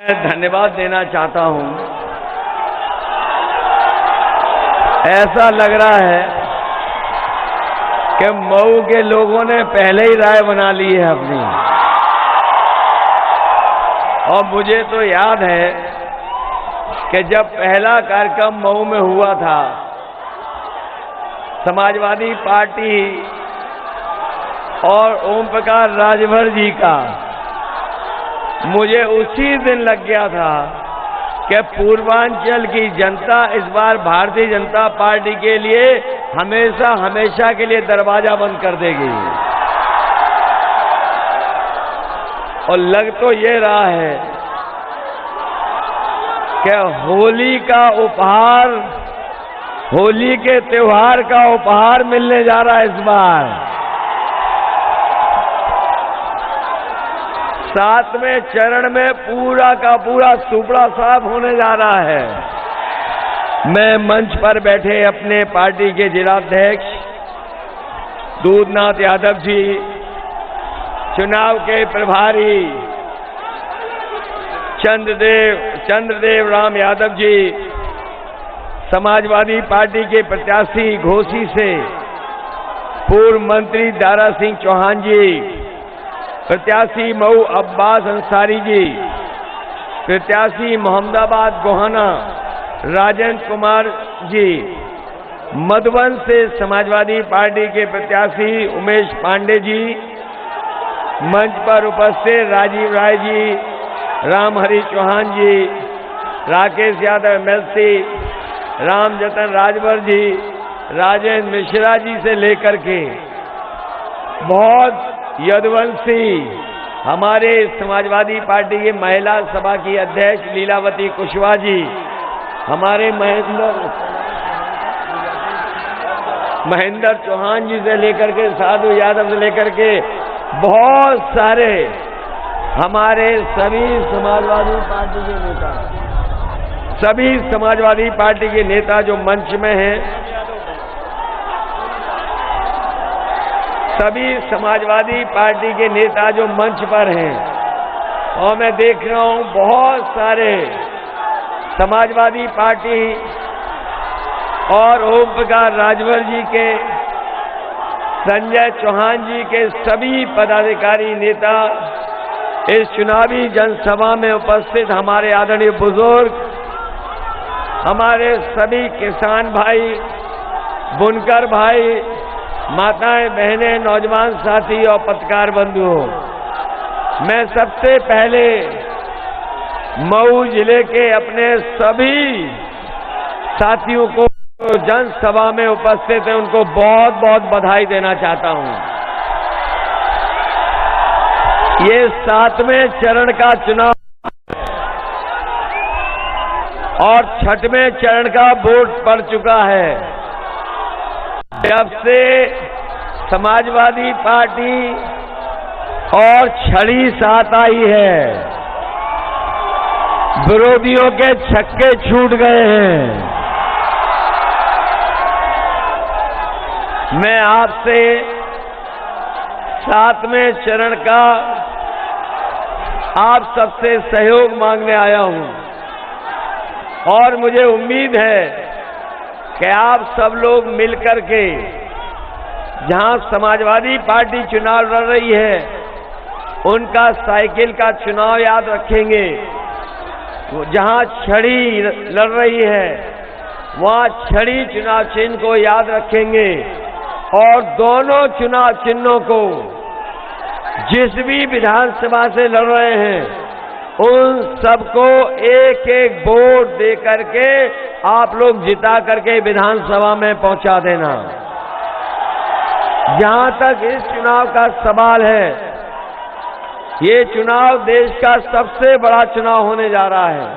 धन्यवाद देना चाहता हूं। ऐसा लग रहा है कि मऊ के लोगों ने पहले ही राय बना ली है अपनी। और मुझे तो याद है कि जब पहला कार्यक्रम मऊ में हुआ था समाजवादी पार्टी और ओम प्रकाश राजभर जी का, मुझे उसी दिन लग गया था कि पूर्वांचल की जनता इस बार भारतीय जनता पार्टी के लिए हमेशा हमेशा के लिए दरवाजा बंद कर देगी। और लग तो ये रहा है कि होली का उपहार, होली के त्योहार का उपहार मिलने जा रहा है इस बार। 7वें चरण में पूरा का पूरा सुपड़ा साफ होने जा रहा है। मैं मंच पर बैठे अपने पार्टी के जिलाध्यक्ष दूधनाथ यादव जी, चुनाव के प्रभारी चंद्रदेव राम यादव जी, समाजवादी पार्टी के प्रत्याशी घोसी से पूर्व मंत्री दारा सिंह चौहान जी, प्रत्याशी मऊ अब्बास अंसारी जी, प्रत्याशी मोहम्मदाबाद गोहाना राजेंद्र कुमार जी, मधुबन से समाजवादी पार्टी के प्रत्याशी उमेश पांडे जी, मंच पर उपस्थित राजीव राय जी, रामहरि चौहान जी, राकेश यादव एमएलसी, राम जतन राजभर जी, राजेंद्र मिश्रा जी से लेकर के बहुत यदुवंशी हमारे समाजवादी पार्टी की महिला सभा की अध्यक्ष लीलावती कुशवाहा जी, हमारे महेंद्र चौहान जी से लेकर के साधु यादव से लेकर के बहुत सारे हमारे सभी समाजवादी पार्टी के नेता, सभी समाजवादी पार्टी के नेता जो मंच में हैं, सभी समाजवादी पार्टी के नेता जो मंच पर हैं, और मैं देख रहा हूं बहुत सारे समाजवादी पार्टी और ओम प्रकाश राजभर जी के, संजय चौहान जी के सभी पदाधिकारी नेता इस चुनावी जनसभा में उपस्थित, हमारे आदरणीय बुजुर्ग, हमारे सभी किसान भाई, बुनकर भाई, माताएं बहनें, नौजवान साथी और पत्रकार बंधुओं, मैं सबसे पहले मऊ जिले के अपने सभी साथियों को जनसभा में उपस्थित हैं उनको बहुत बहुत बधाई देना चाहता हूं। ये 7वें चरण का चुनाव और 6वें चरण का वोट पड़ चुका है। जब से समाजवादी पार्टी और छड़ी साथ आई है, विरोधियों के छक्के छूट गए हैं। मैं आपसे 7वें चरण का आप सबसे सहयोग मांगने आया हूं और मुझे उम्मीद है कि आप सब लोग मिलकर के जहां समाजवादी पार्टी चुनाव लड़ रही है उनका साइकिल का चुनाव याद रखेंगे, जहां छड़ी लड़ रही है वहां छड़ी चुनाव चिन्ह को याद रखेंगे और दोनों चुनाव चिन्हों को जिस भी विधानसभा से लड़ रहे हैं उन सबको एक एक वोट दे करके आप लोग जिता करके विधानसभा में पहुंचा देना। जहां तक इस चुनाव का सवाल है, ये चुनाव देश का सबसे बड़ा चुनाव होने जा रहा है।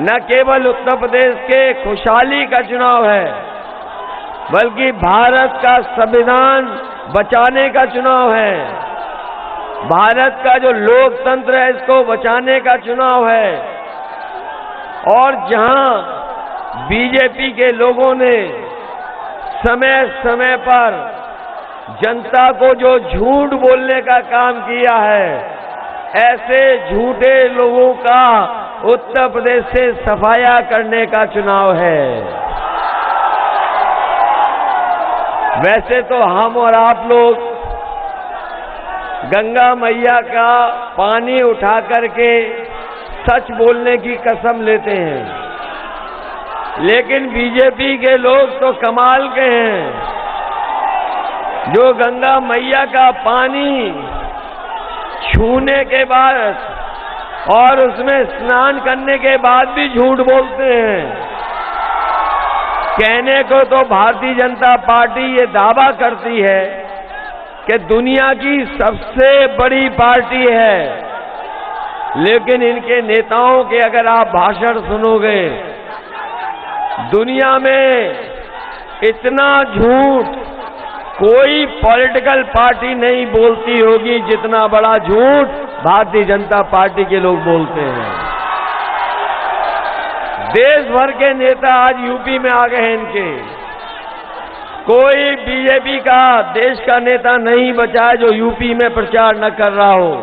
न केवल उत्तर प्रदेश के खुशहाली का चुनाव है, बल्कि भारत का संविधान बचाने का चुनाव है। भारत का जो लोकतंत्र है इसको बचाने का चुनाव है। और जहां बीजेपी के लोगों ने समय समय पर जनता को जो झूठ बोलने का काम किया है, ऐसे झूठे लोगों का उत्तर प्रदेश से सफाया करने का चुनाव है। वैसे तो हम और आप लोग गंगा मैया का पानी उठा करके सच बोलने की कसम लेते हैं, लेकिन बीजेपी के लोग तो कमाल के हैं, जो गंगा मैया का पानी छूने के बाद और उसमें स्नान करने के बाद भी झूठ बोलते हैं। कहने को तो भारतीय जनता पार्टी ये दावा करती है कि दुनिया की सबसे बड़ी पार्टी है, लेकिन इनके नेताओं के अगर आप भाषण सुनोगे, दुनिया में इतना झूठ कोई पॉलिटिकल पार्टी नहीं बोलती होगी जितना बड़ा झूठ भारतीय जनता पार्टी के लोग बोलते हैं। देश भर के नेता आज यूपी में आ गए हैं इनके। कोई बीजेपी का देश का नेता नहीं बचा है जो यूपी में प्रचार न कर रहा हो।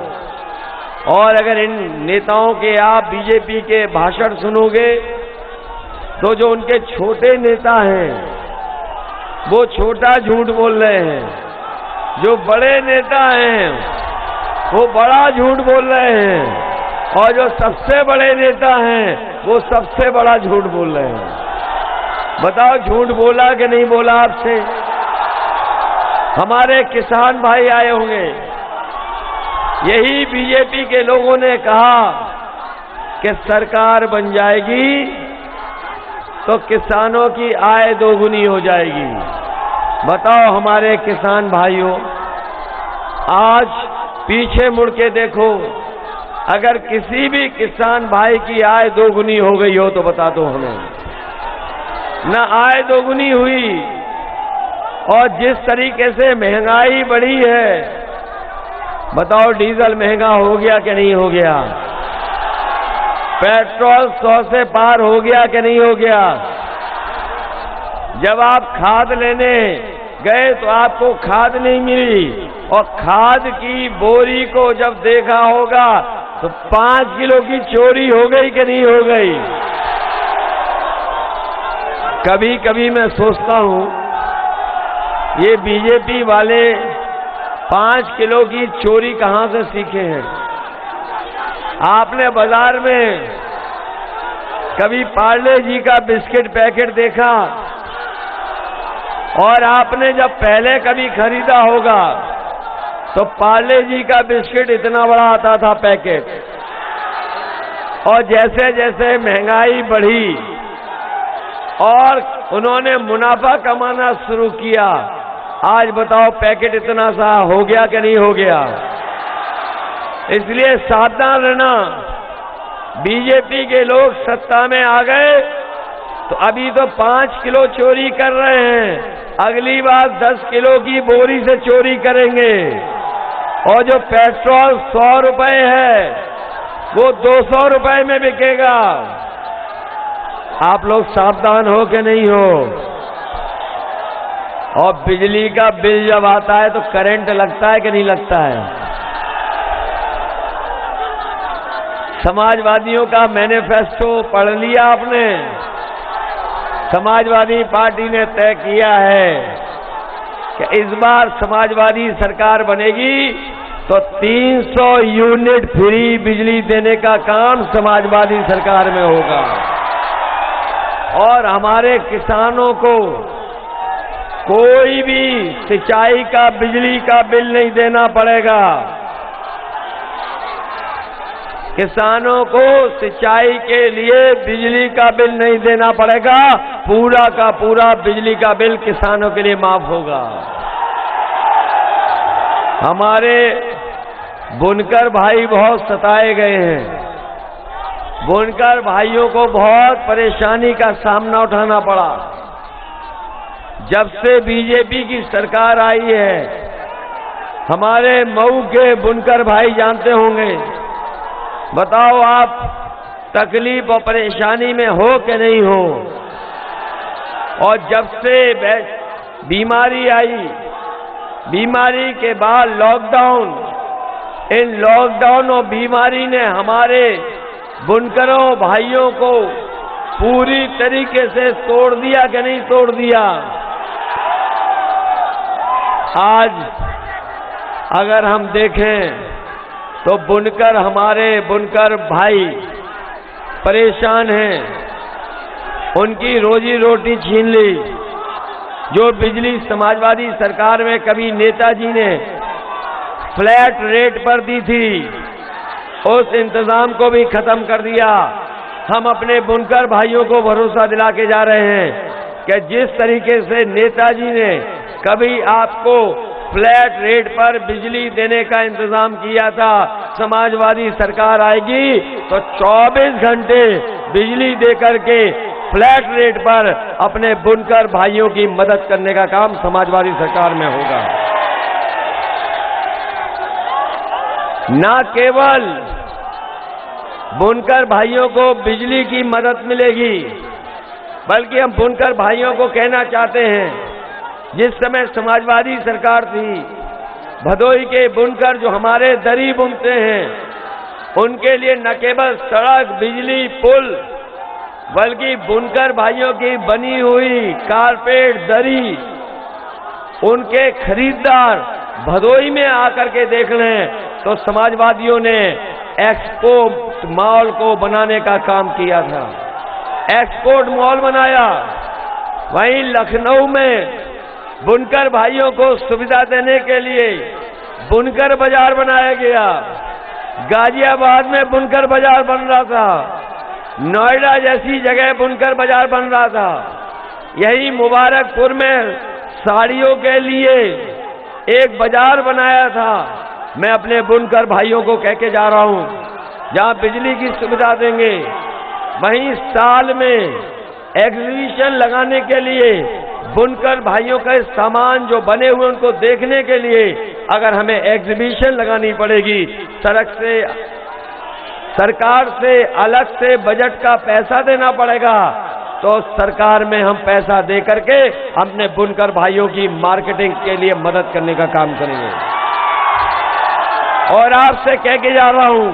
और अगर इन नेताओं के आप बीजेपी के भाषण सुनोगे तो जो उनके छोटे नेता हैं वो छोटा झूठ बोल रहे हैं, जो बड़े नेता हैं वो बड़ा झूठ बोल रहे हैं, और जो सबसे बड़े नेता हैं वो सबसे बड़ा झूठ बोल रहे हैं। बताओ झूठ बोला कि नहीं बोला आपसे? हमारे किसान भाई आए होंगे, यही बीजेपी के लोगों ने कहा कि सरकार बन जाएगी तो किसानों की आय दोगुनी हो जाएगी। बताओ हमारे किसान भाइयों, आज पीछे मुड़ के देखो, अगर किसी भी किसान भाई की आय दोगुनी हो गई हो तो बता दो हमें। न आय दोगुनी हुई, और जिस तरीके से महंगाई बढ़ी है, बताओ डीजल महंगा हो गया कि नहीं हो गया? पेट्रोल 100 से पार हो गया कि नहीं हो गया? जब आप खाद लेने गए तो आपको खाद नहीं मिली, और खाद की बोरी को जब देखा होगा तो 5 किलो की चोरी हो गई कि नहीं हो गई? कभी कभी मैं सोचता हूं ये बीजेपी वाले 5 किलो की चोरी कहां से सीखे हैं? आपने बाजार में कभी पार्ले जी का बिस्किट पैकेट देखा? और आपने जब पहले कभी खरीदा होगा तो पार्ले जी का बिस्किट इतना बड़ा आता था पैकेट, और जैसे जैसे महंगाई बढ़ी और उन्होंने मुनाफा कमाना शुरू किया, आज बताओ पैकेट इतना सा हो गया कि नहीं हो गया? इसलिए सावधान रहना, बीजेपी के लोग सत्ता में आ गए तो अभी तो 5 किलो चोरी कर रहे हैं, अगली बार 10 किलो की बोरी से चोरी करेंगे, और जो पेट्रोल 100 रुपए है वो 200 रुपए में बिकेगा। आप लोग सावधान हो कि नहीं हो? और बिजली का बिल जब आता है तो करंट लगता है कि नहीं लगता है? समाजवादियों का मैनिफेस्टो पढ़ लिया आपने? समाजवादी पार्टी ने तय किया है कि इस बार समाजवादी सरकार बनेगी तो 300 यूनिट फ्री बिजली देने का काम समाजवादी सरकार में होगा, और हमारे किसानों को कोई भी सिंचाई का बिजली का बिल नहीं देना पड़ेगा। किसानों को सिंचाई के लिए बिजली का बिल नहीं देना पड़ेगा, पूरा का पूरा बिजली का बिल किसानों के लिए माफ होगा। हमारे बुनकर भाई बहुत सताए गए हैं, बुनकर भाइयों को बहुत परेशानी का सामना उठाना पड़ा। जब से बीजेपी की सरकार आई है, हमारे मऊ के बुनकर भाई जानते होंगे, बताओ आप तकलीफ और परेशानी में हो कि नहीं हो? और जब से बीमारी आई, बीमारी के बाद लॉकडाउन, इन लॉकडाउन और बीमारी ने हमारे बुनकरों भाइयों को पूरी तरीके से तोड़ दिया कि नहीं तोड़ दिया? आज अगर हम देखें तो हमारे बुनकर भाई परेशान हैं, उनकी रोजी रोटी छीन ली। जो बिजली समाजवादी सरकार में कभी नेताजी ने फ्लैट रेट पर दी थी, उस इंतजाम को भी खत्म कर दिया। हम अपने बुनकर भाइयों को भरोसा दिला के जा रहे हैं कि जिस तरीके से नेताजी ने कभी आपको फ्लैट रेट पर बिजली देने का इंतजाम किया था, समाजवादी सरकार आएगी तो 24 घंटे बिजली देकर के फ्लैट रेट पर अपने बुनकर भाइयों की मदद करने का काम समाजवादी सरकार में होगा। न केवल बुनकर भाइयों को बिजली की मदद मिलेगी, बल्कि हम बुनकर भाइयों को कहना चाहते हैं, जिस समय समाजवादी सरकार थी, भदोही के बुनकर जो हमारे दरी बुनते हैं, उनके लिए न केवल सड़क, बिजली, पुल, बल्कि बुनकर भाइयों की बनी हुई कारपेट, दरी, उनके खरीदार भदोही में आकर के देख लें तो समाजवादियों ने एक्सपोर्ट मॉल को बनाने का काम किया था। एक्सपोर्ट मॉल बनाया। वहीं लखनऊ में बुनकर भाइयों को सुविधा देने के लिए बुनकर बाजार बनाया गया। गाजियाबाद में बुनकर बाजार बन रहा था, नोएडा जैसी जगह बुनकर बाजार बन रहा था। यही मुबारकपुर में साड़ियों के लिए एक बाजार बनाया था। मैं अपने बुनकर भाइयों को कह के जा रहा हूं, जहां बिजली की सुविधा देंगे, वहीं साल में एग्जीबिशन लगाने के लिए बुनकर भाइयों का सामान जो बने हुए उनको देखने के लिए अगर हमें एग्जीबिशन लगानी पड़ेगी, सरकार से अलग से बजट का पैसा देना पड़ेगा, तो सरकार में हम पैसा दे करके अपने बुनकर भाइयों की मार्केटिंग के लिए मदद करने का काम करेंगे। और आपसे कह के जा रहा हूं,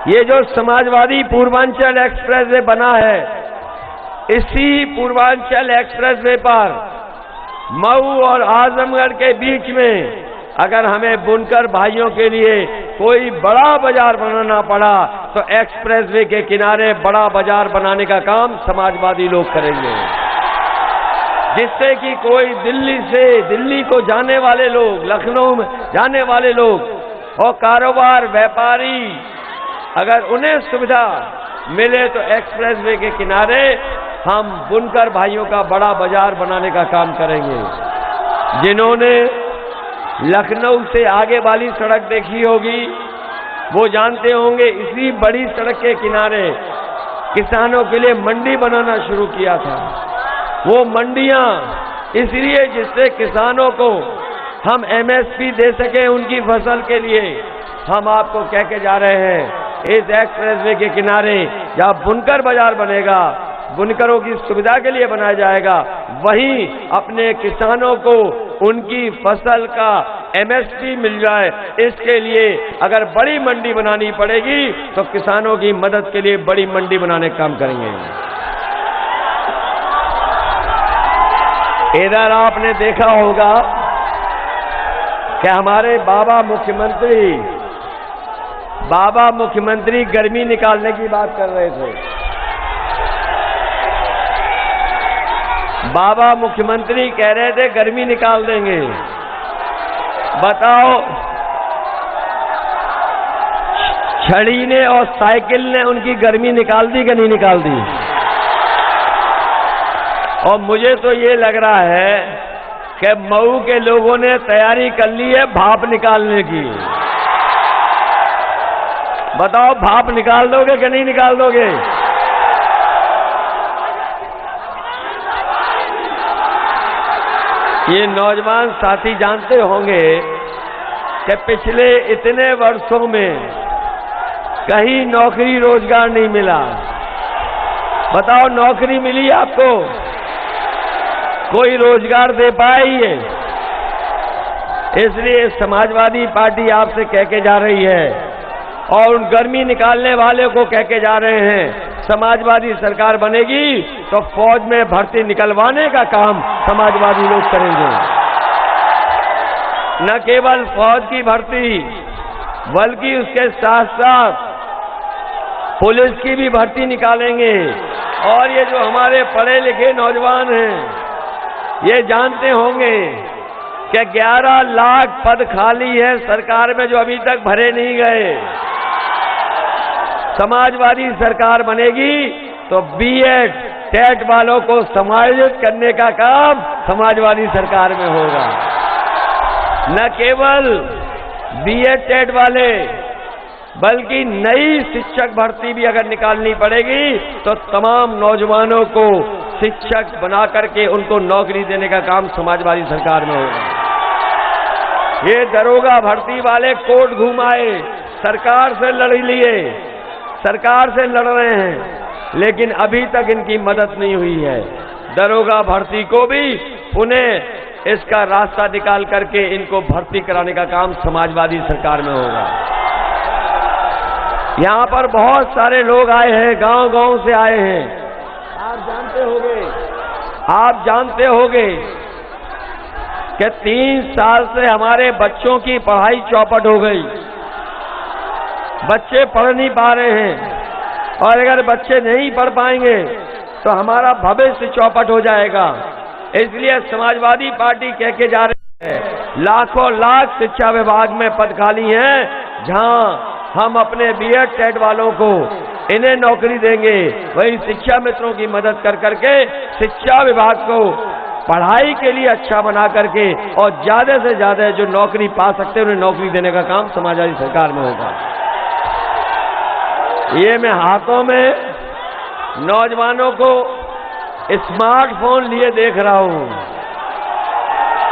ये जो समाजवादी पूर्वांचल एक्सप्रेस वे बना है, इसी पूर्वांचल एक्सप्रेस वे पर मऊ और आजमगढ़ के बीच में अगर हमें बुनकर भाइयों के लिए कोई बड़ा बाजार बनाना पड़ा तो एक्सप्रेस वे के किनारे बड़ा बाजार बनाने का काम समाजवादी लोग करेंगे, जिससे कि कोई दिल्ली को जाने वाले लोग, लखनऊ में जाने वाले लोग और कारोबार व्यापारी, अगर उन्हें सुविधा मिले तो एक्सप्रेस वे के किनारे हम बुनकर भाइयों का बड़ा बाजार बनाने का काम करेंगे। जिन्होंने लखनऊ से आगे वाली सड़क देखी होगी, वो जानते होंगे इसी बड़ी सड़क के किनारे किसानों के लिए मंडी बनाना शुरू किया था। वो मंडियां इसलिए जिससे किसानों को हम एमएसपी दे सके उनकी फसल के लिए। हम आपको कह के जा रहे हैं, इस एक्सप्रेसवे के किनारे जहां बुनकर बाजार बनेगा, बुनकरों की सुविधा के लिए बनाया जाएगा, वहीं अपने किसानों को उनकी फसल का एमएसपी मिल जाए, इसके लिए अगर बड़ी मंडी बनानी पड़ेगी तो किसानों की मदद के लिए बड़ी मंडी बनाने का काम करेंगे। इधर आपने देखा होगा कि हमारे बाबा मुख्यमंत्री गर्मी निकालने की बात कर रहे थे। बाबा मुख्यमंत्री कह रहे थे गर्मी निकाल देंगे। बताओ, छड़ी ने और साइकिल ने उनकी गर्मी निकाल दी कि नहीं निकाल दी? और मुझे तो ये लग रहा है कि मऊ के लोगों ने तैयारी कर ली है भाप निकालने की। बताओ, भाप निकाल दोगे कि नहीं निकाल दोगे? ये नौजवान साथी जानते होंगे कि पिछले इतने वर्षों में कहीं नौकरी रोजगार नहीं मिला। बताओ, नौकरी मिली आपको? कोई रोजगार दे पाई है? इसलिए समाजवादी पार्टी आपसे कह के जा रही है और उन गर्मी निकालने वाले को कह के जा रहे हैं, समाजवादी सरकार बनेगी तो फौज में भर्ती निकलवाने का काम समाजवादी लोग करेंगे। न केवल फौज की भर्ती बल्कि उसके साथ साथ पुलिस की भी भर्ती निकालेंगे। और ये जो हमारे पढ़े लिखे नौजवान हैं ये जानते होंगे कि 11 लाख पद खाली है सरकार में जो अभी तक भरे नहीं गए। समाजवादी सरकार बनेगी तो बीएड टेट वालों को समायोजित करने का काम समाजवादी सरकार में होगा। न केवल बीएड टेट वाले बल्कि नई शिक्षक भर्ती भी अगर निकालनी पड़ेगी तो तमाम नौजवानों को शिक्षक बना करके उनको नौकरी देने का काम समाजवादी सरकार में होगा। ये दरोगा भर्ती वाले कोर्ट घुमाए, सरकार से लड़ लिए, सरकार से लड़ रहे हैं, लेकिन अभी तक इनकी मदद नहीं हुई है। दरोगा भर्ती को भी पुनः इसका रास्ता निकाल करके इनको भर्ती कराने का काम समाजवादी सरकार में होगा। यहां पर बहुत सारे लोग आए हैं, गांव-गांव से आए हैं। आप जानते होंगे कि 3 साल से हमारे बच्चों की पढ़ाई चौपट हो गई। बच्चे पढ़ नहीं पा रहे हैं और अगर बच्चे नहीं पढ़ पाएंगे तो हमारा भविष्य चौपट हो जाएगा। इसलिए समाजवादी पार्टी कह के जा रही है, लाखों लाख शिक्षा विभाग में पद खाली हैं, जहां हम अपने बीएड टेट वालों को इन्हें नौकरी देंगे, वही शिक्षा मित्रों की मदद कर करके शिक्षा विभाग को पढ़ाई के लिए अच्छा बना करके और ज्यादा से ज्यादा जो नौकरी पा सकते हैं उन्हें नौकरी देने का काम समाजवादी सरकार में होगा। ये मैं हाथों में नौजवानों को स्मार्टफोन लिए देख रहा हूं।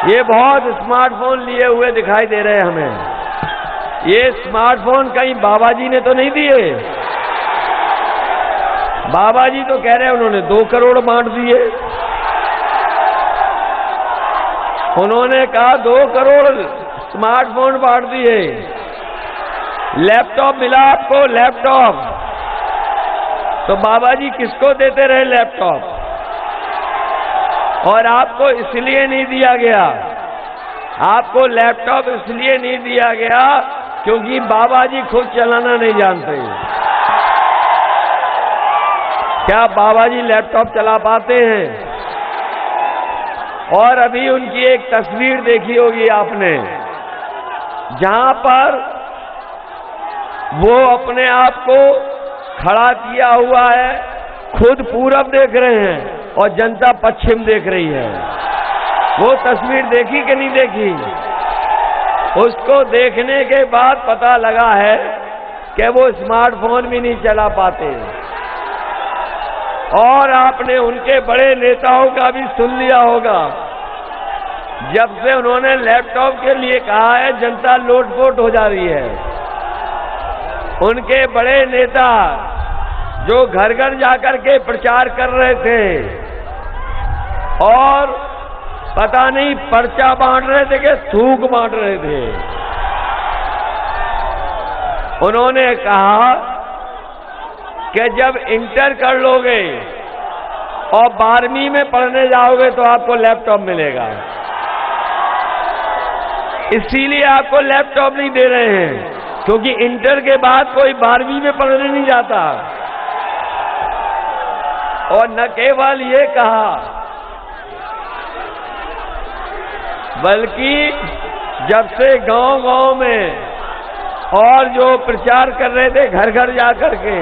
ये बहुत स्मार्टफोन लिए हुए दिखाई दे रहे हैं हमें। ये स्मार्टफोन कहीं बाबा जी ने तो नहीं दिए? बाबा जी तो कह रहे हैं उन्होंने 2 करोड़ बांट दिए। उन्होंने कहा 2 करोड़ स्मार्टफोन बांट दिए। लैपटॉप मिला आपको, लैपटॉप तो बाबा जी किसको देते रहे लैपटॉप? और आपको इसलिए नहीं दिया गया, आपको लैपटॉप इसलिए नहीं दिया गया क्योंकि बाबा जी खुद चलाना नहीं जानते। क्या बाबा जी लैपटॉप चला पाते हैं? और अभी उनकी एक तस्वीर देखी होगी आपने, जहां पर वो अपने आप को खड़ा किया हुआ है, खुद पूरब देख रहे हैं और जनता पश्चिम देख रही है। वो तस्वीर देखी कि नहीं देखी? उसको देखने के बाद पता लगा है कि वो स्मार्टफोन भी नहीं चला पाते। और आपने उनके बड़े नेताओं का भी सुन लिया होगा, जब से उन्होंने लैपटॉप के लिए कहा है जनता लोटपोट हो जा रही है। उनके बड़े नेता जो घर घर जाकर के प्रचार कर रहे थे और पता नहीं पर्चा बांट रहे थे कि थूक बांट रहे थे, उन्होंने कहा कि जब इंटर कर लोगे और 12वीं में पढ़ने जाओगे तो आपको लैपटॉप मिलेगा। इसीलिए आपको लैपटॉप नहीं दे रहे हैं क्योंकि इंटर के बाद कोई 12वीं में पढ़ने नहीं जाता। और न केवल ये कहा बल्कि जब से गांव-गांव में और जो प्रचार कर रहे थे घर घर जाकर के,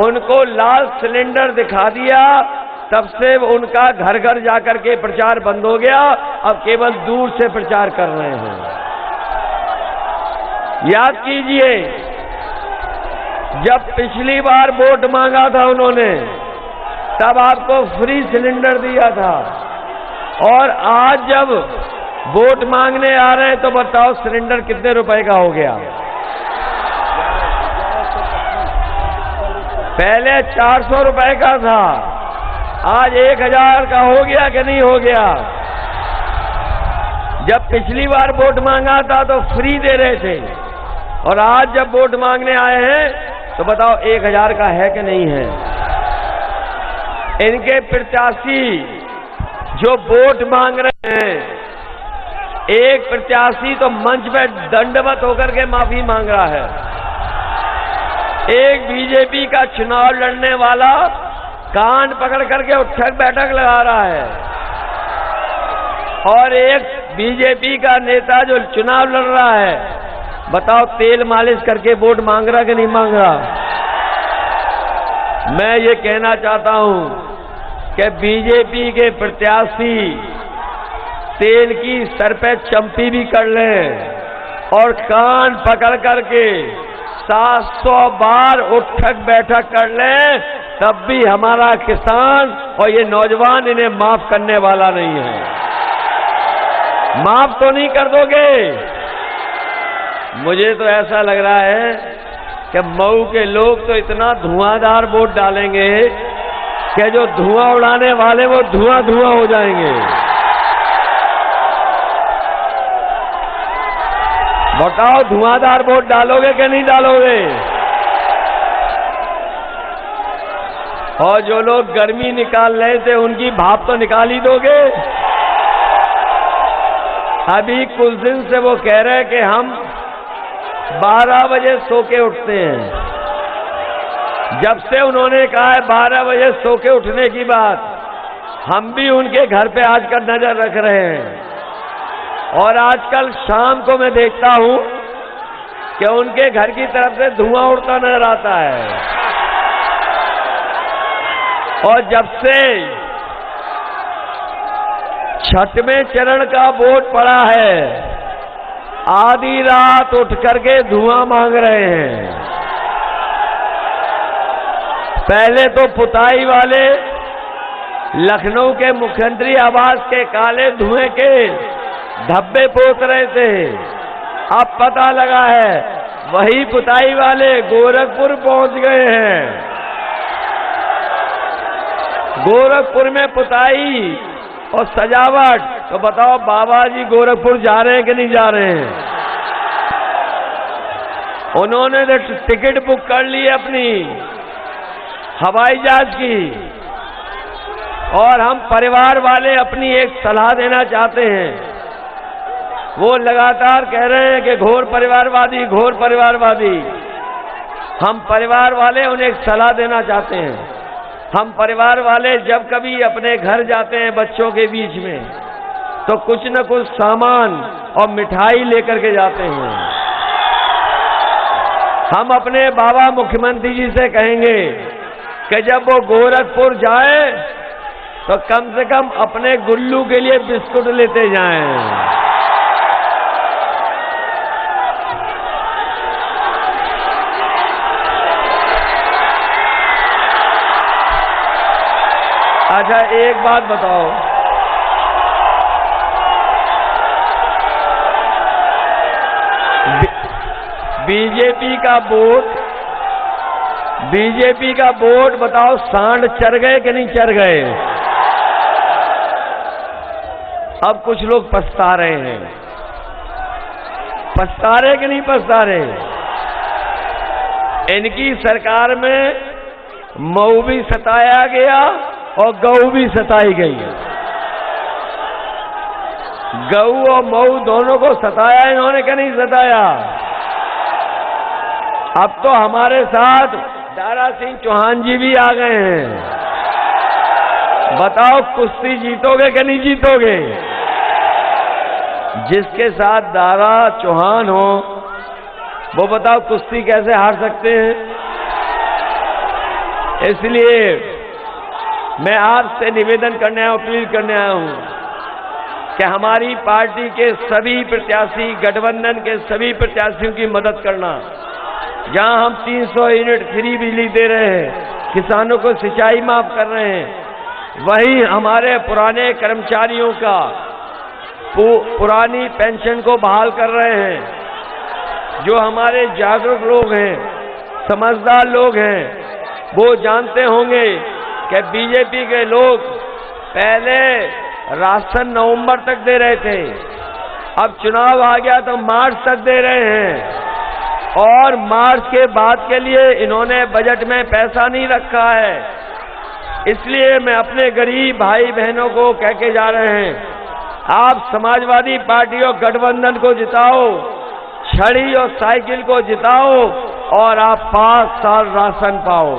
उनको लाल सिलेंडर दिखा दिया, तब से उनका घर घर जाकर के प्रचार बंद हो गया। अब केवल दूर से प्रचार कर रहे हैं। याद कीजिए, जब पिछली बार वोट मांगा था उन्होंने, तब आपको फ्री सिलेंडर दिया था, और आज जब वोट मांगने आ रहे हैं तो बताओ सिलेंडर कितने रुपए का हो गया? पहले 400 रुपए का था, आज 1000 का हो गया कि नहीं हो गया? जब पिछली बार वोट मांगा था तो फ्री दे रहे थे, और आज जब वोट मांगने आए हैं तो बताओ 1000 का है कि नहीं है। इनके प्रत्याशी जो वोट मांग रहे हैं, एक प्रत्याशी तो मंच पे दंडवत होकर के माफी मांग रहा है, एक बीजेपी का चुनाव लड़ने वाला कान पकड़ करके उठक बैठक लगा रहा है, और एक बीजेपी का नेता जो चुनाव लड़ रहा है, बताओ तेल मालिश करके वोट मांग रहा कि नहीं मांग रहा। मैं ये कहना चाहता हूं कि बीजेपी के प्रत्याशी तेल की सर पे चंपी भी कर लें और कान पकड़ करके 700 बार उठक बैठक कर लें, तब भी हमारा किसान और ये नौजवान इन्हें माफ करने वाला नहीं है। माफ तो नहीं कर दोगे? मुझे तो ऐसा लग रहा है कि मऊ के लोग तो इतना धुआंधार वोट डालेंगे कि जो धुआं उड़ाने वाले वो धुआं धुआं हो जाएंगे। बताओ धुआंधार वोट डालोगे कि नहीं डालोगे? और जो लोग गर्मी निकाल रहे थे उनकी भाप तो निकाल ही दोगे? अभी कुछ दिन से वो कह रहे हैं कि हम 12 बजे सो के उठते हैं। जब से उन्होंने कहा है 12 बजे सो के उठने की बात, हम भी उनके घर पे आजकल नजर रख रहे हैं, और आजकल शाम को मैं देखता हूं कि उनके घर की तरफ से धुआं उड़ता नजर आता है। और जब से छठवें चरण का वोट पड़ा है, आधी रात उठ करके धुआं मांग रहे हैं। पहले तो पुताई वाले लखनऊ के मुख्यमंत्री आवास के काले धुएं के धब्बे पोत रहे थे, अब पता लगा है वही पुताई वाले गोरखपुर पहुंच गए हैं। गोरखपुर में पुताई और सजावट, तो बताओ बाबा जी गोरखपुर जा रहे हैं कि नहीं जा रहे हैं? उन्होंने तो टिकट बुक कर ली अपनी हवाई जहाज की, और हम परिवार वाले अपनी एक सलाह देना चाहते हैं। वो लगातार कह रहे हैं कि घोर परिवारवादी, घोर परिवारवादी। हम परिवार वाले उन्हें एक सलाह देना चाहते हैं। हम परिवार वाले जब कभी अपने घर जाते हैं बच्चों के बीच में, तो कुछ न कुछ सामान और मिठाई लेकर के जाते हैं। हम अपने बाबा मुख्यमंत्री जी से कहेंगे कि जब वो गोरखपुर जाए तो कम से कम अपने गुल्लू के लिए बिस्कुट लेते जाएं। अच्छा एक बात बताओ, बीजेपी का वोट बताओ सांड चढ़ गए कि नहीं चढ़ गए? अब कुछ लोग पछता रहे हैं। पछता रहे कि नहीं पछता रहे? इनकी सरकार में मऊ भी सताया गया और गऊ भी सताई गई। गऊ और मऊ दोनों को सताया इन्होंने क्या नहीं सताया? अब तो हमारे साथ दारा सिंह चौहान जी भी आ गए हैं। बताओ कुश्ती जीतोगे कि नहीं जीतोगे? जिसके साथ दारा चौहान हो वो बताओ कुश्ती कैसे हार सकते हैं? इसलिए मैं आपसे निवेदन करने आया हूं, अपील करने आया हूं कि हमारी पार्टी के सभी प्रत्याशी, गठबंधन के सभी प्रत्याशियों की मदद करना। जहां हम 300 यूनिट फ्री बिजली दे रहे हैं, किसानों को सिंचाई माफ कर रहे हैं, वहीं हमारे पुराने कर्मचारियों का पुरानी पेंशन को बहाल कर रहे हैं। जो हमारे जागरूक लोग हैं, समझदार लोग हैं, वो जानते होंगे कि बीजेपी के लोग पहले राशन नवंबर तक दे रहे थे, अब चुनाव आ गया तो मार्च तक दे रहे हैं और मार्च के बाद के लिए इन्होंने बजट में पैसा नहीं रखा है। इसलिए मैं अपने गरीब भाई बहनों को कह के जा रहे हैं, आप समाजवादी पार्टी और गठबंधन को जिताओ, छड़ी और साइकिल को जिताओ और आप 5 साल राशन पाओ।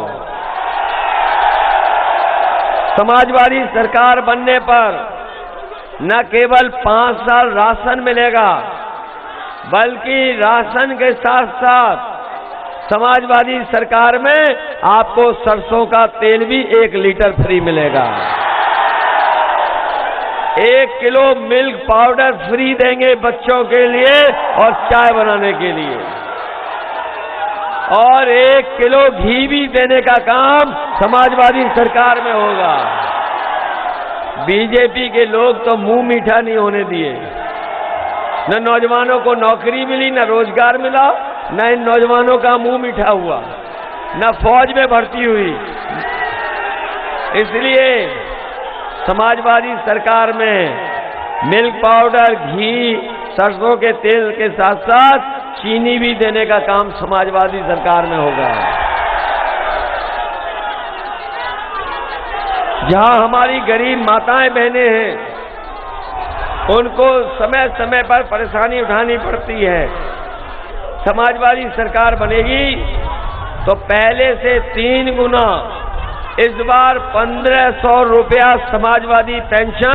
समाजवादी सरकार बनने पर न केवल 5 साल राशन मिलेगा, बल्कि राशन के साथ साथ समाजवादी सरकार में आपको सरसों का तेल भी 1 लीटर फ्री मिलेगा। 1 किलो मिल्क पाउडर फ्री देंगे बच्चों के लिए और चाय बनाने के लिए, और 1 किलो घी भी देने का काम समाजवादी सरकार में होगा। बीजेपी के लोग तो मुंह मीठा नहीं होने दिए, न नौजवानों को नौकरी मिली, न रोजगार मिला, न इन नौजवानों का मुंह मीठा हुआ, न फौज में भर्ती हुई। इसलिए समाजवादी सरकार में मिल्क पाउडर, घी, सरसों के तेल के साथ साथ चीनी भी देने का काम समाजवादी सरकार में होगा। जहां हमारी गरीब माताएं बहनें हैं, उनको समय समय पर परेशानी उठानी पड़ती है। समाजवादी सरकार बनेगी तो पहले से 3 गुना इस बार 1500 रुपया समाजवादी पेंशन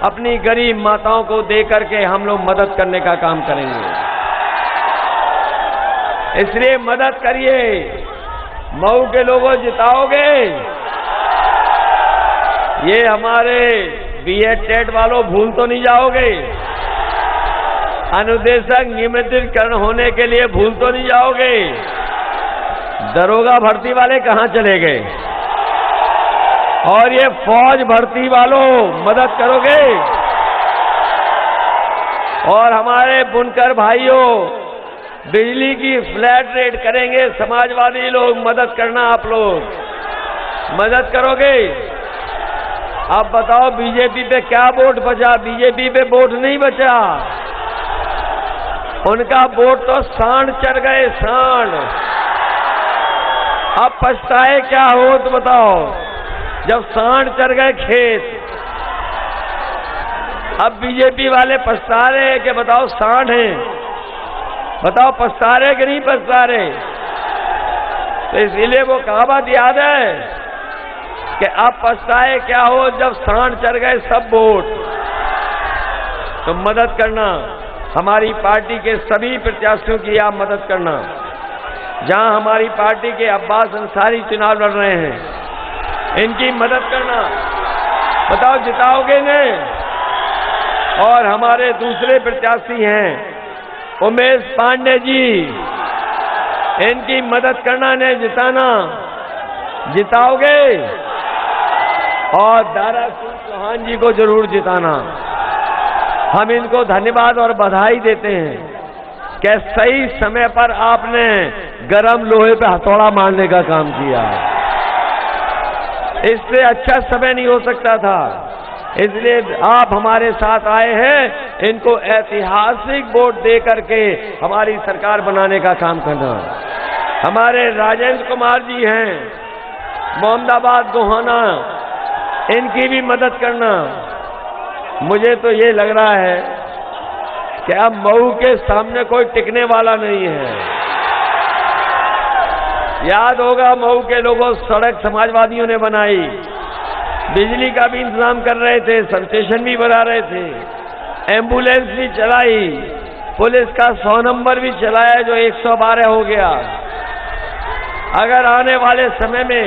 अपनी गरीब माताओं को दे करके हम लोग मदद करने का काम करेंगे। इसलिए मदद करिए, मऊ के लोगों जिताओगे। ये हमारे बीएड टेट वालों भूल तो नहीं जाओगे, अनुदेशक नियमितीकरण होने के लिए भूल तो नहीं जाओगे। दरोगा भर्ती वाले कहां चले गए, और ये फौज भर्ती वालों मदद करोगे। और हमारे बुनकर भाइयों बिजली की फ्लैट रेट करेंगे समाजवादी लोग, मदद करना, आप लोग मदद करोगे। आप बताओ बीजेपी पे क्या वोट बचा? बीजेपी पे वोट नहीं बचा, उनका वोट तो सांड चढ़ गए, सांड। अब पछताए क्या हो तो बताओ, जब सांड चढ़ गए खेत। अब बीजेपी वाले पछता रहे हैं कि बताओ सांड हैं, बताओ पछता रहे कि नहीं पछता रहे। तो इसीलिए वो कहावत याद है कि अब पछताए क्या हो जब सांड चढ़ गए सब वोट। तो मदद करना, हमारी पार्टी के सभी प्रत्याशियों की आप मदद करना। जहां हमारी पार्टी के अब्बास अंसारी चुनाव लड़ रहे हैं, इनकी मदद करना। बताओ जिताओगे ने? और हमारे दूसरे प्रत्याशी हैं उमेश पांडे जी, इनकी मदद करना ने, जिताना। जिताओगे? और दारा सिंह चौहान जी को जरूर जिताना। हम इनको धन्यवाद और बधाई देते हैं कि सही समय पर आपने गरम लोहे पे हथौड़ा मारने का काम किया। इससे अच्छा समय नहीं हो सकता था, इसलिए आप हमारे साथ आए हैं। इनको ऐतिहासिक वोट दे करके हमारी सरकार बनाने का काम करना। हमारे राजेंद्र कुमार जी हैं मोहम्मदाबाद गोहाना, इनकी भी मदद करना। मुझे तो ये लग रहा है कि अब मऊ के सामने कोई टिकने वाला नहीं है। याद होगा मऊ के लोगों, सड़क समाजवादियों ने बनाई, बिजली का भी इंतजाम कर रहे थे, सब स्टेशन भी बना रहे थे, एम्बुलेंस भी चलाई, पुलिस का 100 नंबर भी चलाया जो 112 हो गया। अगर आने वाले समय में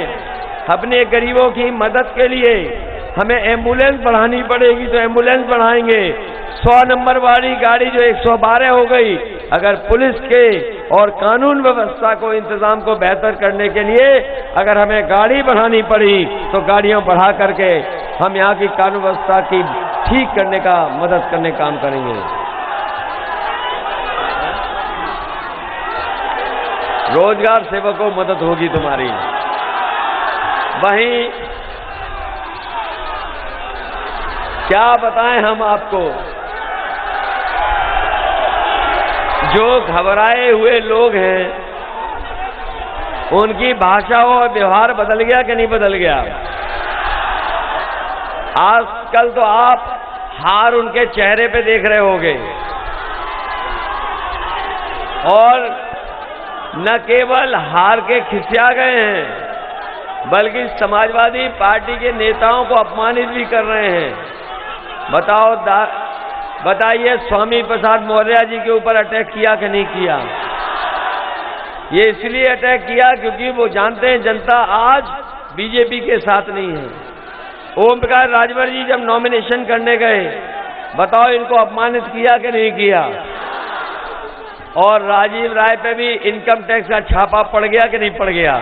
अपने गरीबों की मदद के लिए हमें एम्बुलेंस बढ़ानी पड़ेगी तो एम्बुलेंस बढ़ाएंगे। 100 नंबर वाली गाड़ी जो 112 हो गई, अगर पुलिस के और कानून व्यवस्था को, इंतजाम को बेहतर करने के लिए अगर हमें गाड़ी बढ़ानी पड़ी तो गाड़ियां बढ़ा करके हम यहाँ की कानून व्यवस्था की ठीक करने का, मदद करने का काम करेंगे। रोजगार सेवकों मदद होगी तुम्हारी। वहीं क्या बताएं हम आपको, जो घबराए हुए लोग हैं उनकी भाषा और व्यवहार बदल गया कि नहीं बदल गया? आजकल तो आप हार उनके चेहरे पे देख रहे होंगे, और न केवल हार के खिसिया गए हैं बल्कि समाजवादी पार्टी के नेताओं को अपमानित भी कर रहे हैं। बताइए स्वामी प्रसाद मौर्य जी के ऊपर अटैक किया कि नहीं किया? ये इसलिए अटैक किया क्योंकि वो जानते हैं जनता आज बीजेपी के साथ नहीं है। ओम प्रकाश राजभर जी जब नॉमिनेशन करने गए, बताओ इनको अपमानित किया कि नहीं किया? और राजीव राय पे भी इनकम टैक्स का छापा पड़ गया कि नहीं पड़ गया?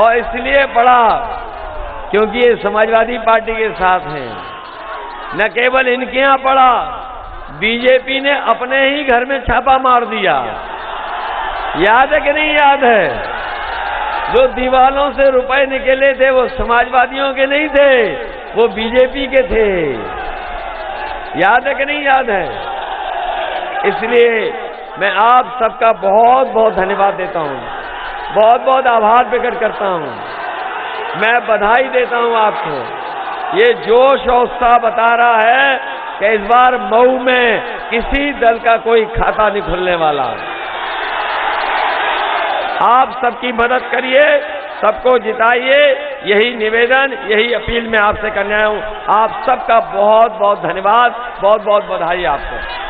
और इसलिए पड़ा क्योंकि ये समाजवादी पार्टी के साथ हैं। न केवल इनके यहां पड़ा, बीजेपी ने अपने ही घर में छापा मार दिया। याद है कि नहीं याद है? जो दीवालों से रुपए निकले थे वो समाजवादियों के नहीं थे, वो बीजेपी के थे। याद है कि नहीं याद है? इसलिए मैं आप सबका बहुत बहुत धन्यवाद देता हूं, बहुत बहुत आभार प्रकट करता हूं। मैं बधाई देता हूं आपको। ये जोश और उत्साह बता रहा है कि इस बार मऊ में किसी दल का कोई खाता नहीं खुलने वाला। आप सबकी मदद करिए, सबको जिताइए, यही निवेदन, यही अपील मैं आपसे करने आया हूं। आप सबका बहुत बहुत धन्यवाद, बहुत बहुत बधाई आपको।